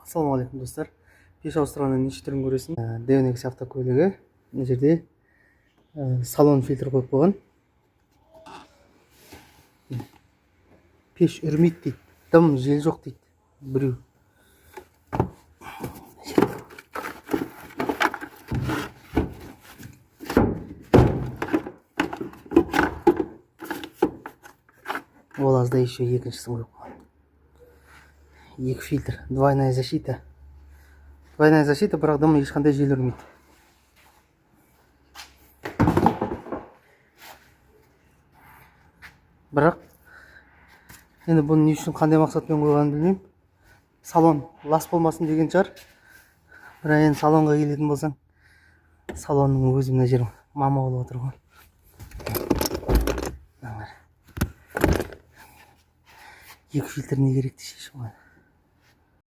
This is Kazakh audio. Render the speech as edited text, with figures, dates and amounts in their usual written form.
Ассалаумағалейкум достар. Пеш ауыстырғаннан неше түрін көресің. DNX автокөлігі. Мына жерде салон фильтр қойып қойған. Пеш үрмейді дейді. Дым жел жоқ дейді. Біреу. Ол азда еще екіншісін қойып қойған. Екі фильтр. Двойная защита. Двойная защита, бірақ дым ешқандай жел үрмейді. Бірақ енді бұны не үшін қандай мақсатпен қойғанын білмеймін. Салон лас болмасын деген шығар. Бірақ енді салонға келетін болсаң, салонның өзі мына жер мама болып отыр ғой. Екі фильтр не керек шешіп қойған.